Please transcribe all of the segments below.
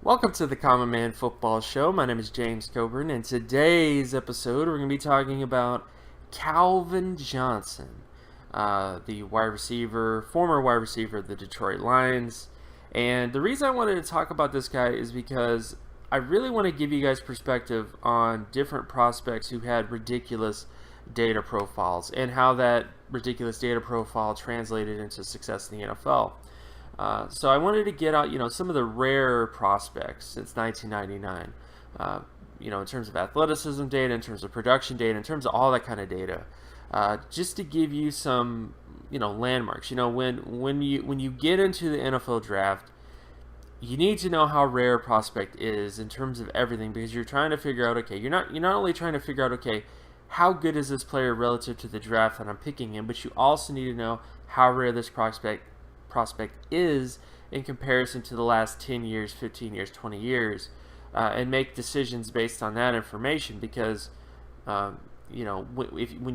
Welcome to the Common Man Football Show. My name is James Coburn, and today's episode we're going to be talking about Calvin Johnson, the former wide receiver of the Detroit Lions. And the reason I wanted to talk about this guy is because I really want to give you guys perspective on different prospects who had ridiculous data profiles and how that ridiculous data profile translated into success in the NFL. So I wanted to get out, some of the rare prospects since 1999. In terms of athleticism data, in terms of production data, in terms of all that kind of data, just to give you some, landmarks. When you get into the NFL draft, you need to know how rare a prospect is in terms of everything, because you're trying to figure out, okay, you're not only trying to figure out, okay, how good is this player relative to the draft that I'm picking him, but you also need to know how rare this prospect is in comparison to the last 10 years, 15 years, 20 years, and make decisions based on that information. Because when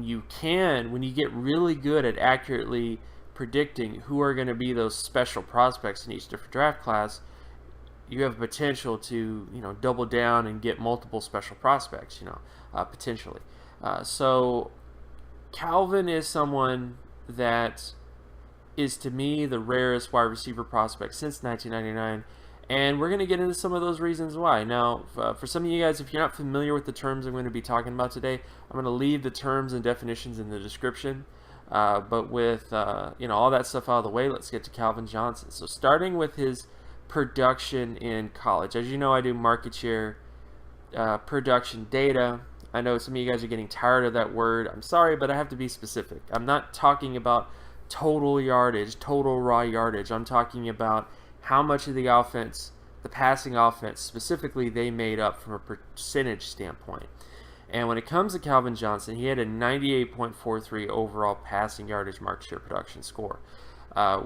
you get really good at accurately predicting who are going to be those special prospects in each different draft class, you have potential to double down and get multiple special prospects, potentially. So Calvin is someone that is, to me, the rarest wide receiver prospect since 1999, and we're going to get into some of those reasons why. Now, for some of you guys, if you're not familiar with the terms I'm going to be talking about today, I'm going to leave the terms and definitions in the description. But with all that stuff out of the way, let's get to Calvin Johnson. So starting with his production in college. As you know, I do market share production data. I know some of you guys are getting tired of that word. I'm sorry, but I have to be specific. I'm not talking about total yardage, total raw yardage. I'm talking about how much of the offense, the passing offense specifically, they made up from a percentage standpoint. And when it comes to Calvin Johnson, he had a 98.43 overall passing yardage market share production score,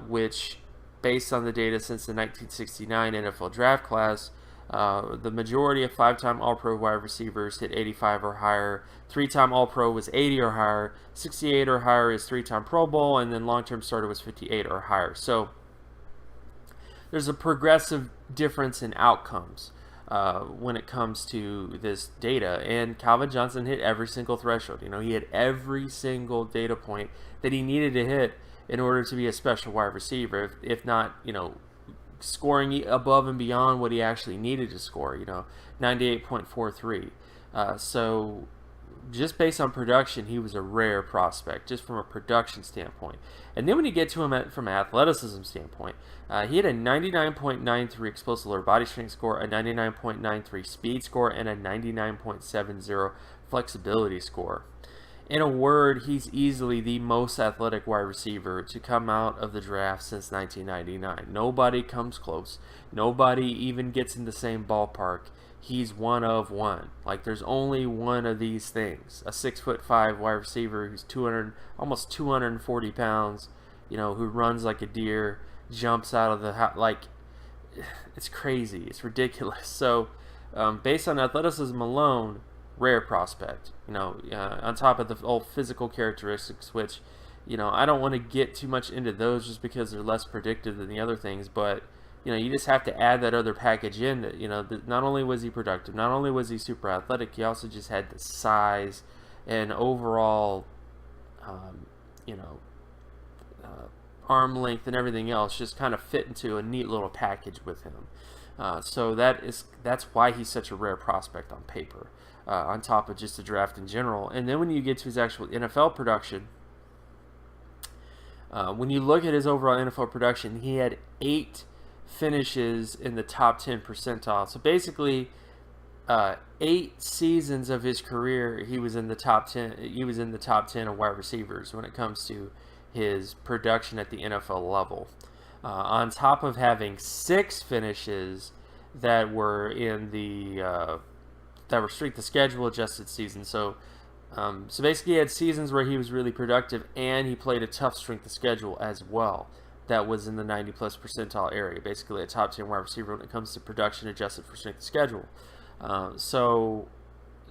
which, based on the data since the 1969 NFL draft class, the majority of 5-time All-Pro wide receivers hit 85 or higher. 3-time All-Pro was 80 or higher. 68 or higher is 3-time Pro Bowl, and then long-term starter was 58 or higher. So there's a progressive difference in outcomes when it comes to this data. And Calvin Johnson hit every single threshold. He had every single data point that he needed to hit in order to be a special wide receiver, if not, scoring above and beyond what he actually needed to score, 98.43. So just based on production, he was a rare prospect, just from a production standpoint. And then when you get to him from an athleticism standpoint, he had a 99.93 explosive lower body strength score, a 99.93 speed score, and a 99.70 flexibility score. In a word, he's easily the most athletic wide receiver to come out of the draft since 1999. Nobody comes close. Nobody even gets in the same ballpark. He's one of one. Like, there's only one of these things. A 6'5" wide receiver who's almost 240 pounds, who runs like a deer, jumps out of the house. Like, it's crazy. It's ridiculous. So, based on athleticism alone, rare prospect, on top of the old physical characteristics, which, I don't want to get too much into those just because they're less predictive than the other things, but, you just have to add that other package in that, that not only was he productive, not only was he super athletic, he also just had the size and overall, arm length and everything else just kind of fit into a neat little package with him. So that's why he's such a rare prospect on paper, on top of just the draft in general. And then when you get to his actual NFL production, when you look at his overall NFL production, he had 8 finishes in the top 10 percentile. So basically, 8 seasons of his career, he was in the top 10. He was in the top 10 of wide receivers when it comes to his production at the NFL level. On top of having 6 finishes that were in the that were strength of schedule adjusted seasons. So basically, he had seasons where he was really productive, and he played a tough strength of schedule as well. That was in the 90+ percentile area, basically a top 10 wide receiver when it comes to production adjusted for strength of schedule. So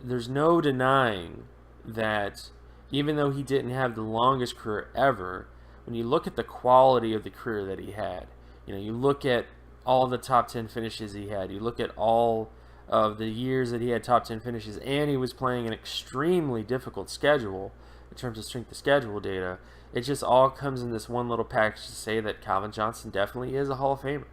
there's no denying that even though he didn't have the longest career ever, when you look at the quality of the career that he had, you look at all the top 10 finishes he had, you look at all of the years that he had top 10 finishes, and he was playing an extremely difficult schedule in terms of strength of schedule data, it just all comes in this one little package to say that Calvin Johnson definitely is a Hall of Famer.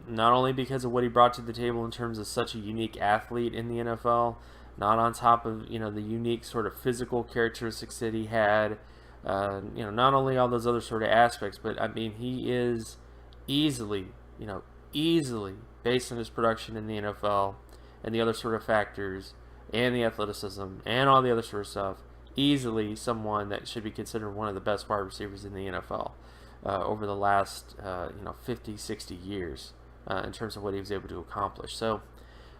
Not only because of what he brought to the table in terms of such a unique athlete in the NFL, not on top of, you know, the unique sort of physical characteristics that he had, you know, not only all those other sort of aspects, but I mean, he is easily, you know, easily, based on his production in the NFL and the other sort of factors and the athleticism and all the other sort of stuff, easily someone that should be considered one of the best wide receivers in the NFL over the last 50, 60 years in terms of what he was able to accomplish. So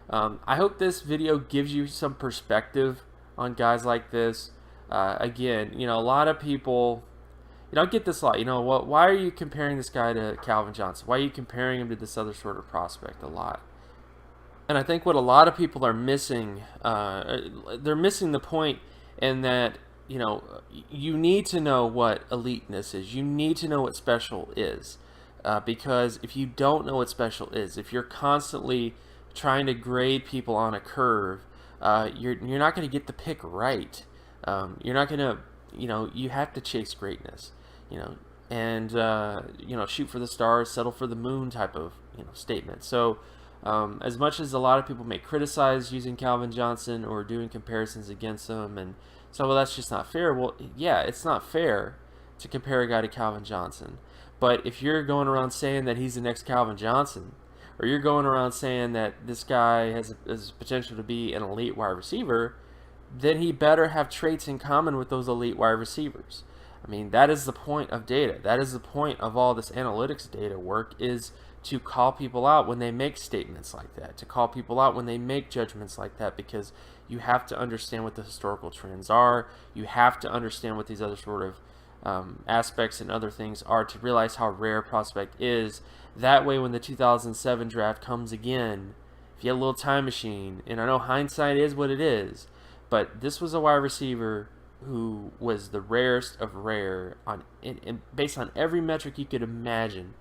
I hope this video gives you some perspective on guys like this. Again, you know, a lot of people, you know, I get this a lot, you know, why are you comparing this guy to Calvin Johnson? Why are you comparing him to this other sort of prospect a lot? And I think what a lot of people are missing, they're missing the point in that, you know, you need to know what eliteness is. You need to know what special is. Because if you don't know what special is, if you're constantly trying to grade people on a curve, you're not going to get the pick right. You're not going to, you know, you have to chase greatness, you know, and, you know, shoot for the stars, settle for the moon type of, you know, statement. So as much as a lot of people may criticize using Calvin Johnson or doing comparisons against him and so, well, that's just not fair. Well, yeah, it's not fair to compare a guy to Calvin Johnson. But if you're going around saying that he's the next Calvin Johnson, or you're going around saying that this guy has potential to be an elite wide receiver, then he better have traits in common with those elite wide receivers. I mean, that is the point of data. That is the point of all this analytics data work, is to call people out when they make statements like that, to call people out when they make judgments like that, because you have to understand what the historical trends are. You have to understand what these other sort of aspects and other things are to realize how rare a prospect is. That way, when the 2007 draft comes again, if you have a little time machine, and I know hindsight is what it is, but this was a wide receiver who was the rarest of rare based on every metric you could imagine.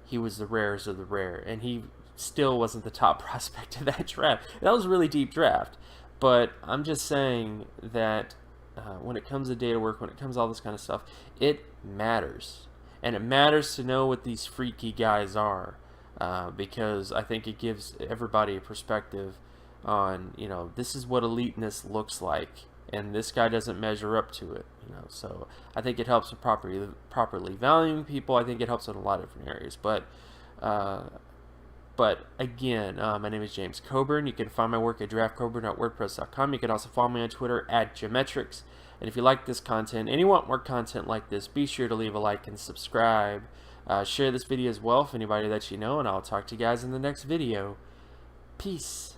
He was the rarest of the rare, and he still wasn't the top prospect of that draft. That was a really deep draft, but I'm just saying that when it comes to data work, when it comes to all this kind of stuff, it matters. And it matters to know what these freaky guys are, because I think it gives everybody a perspective on, you know, this is what eliteness looks like, and this guy doesn't measure up to it, you know. So I think it helps with properly valuing people. I think it helps in a lot of different areas. But again, my name is James Coburn. You can find my work at draftcoburn.wordpress.com. You can also follow me on Twitter at Geometrics. And if you like this content and you want more content like this, be sure to leave a like and subscribe. Share this video as well with anybody that you know, and I'll talk to you guys in the next video. Peace.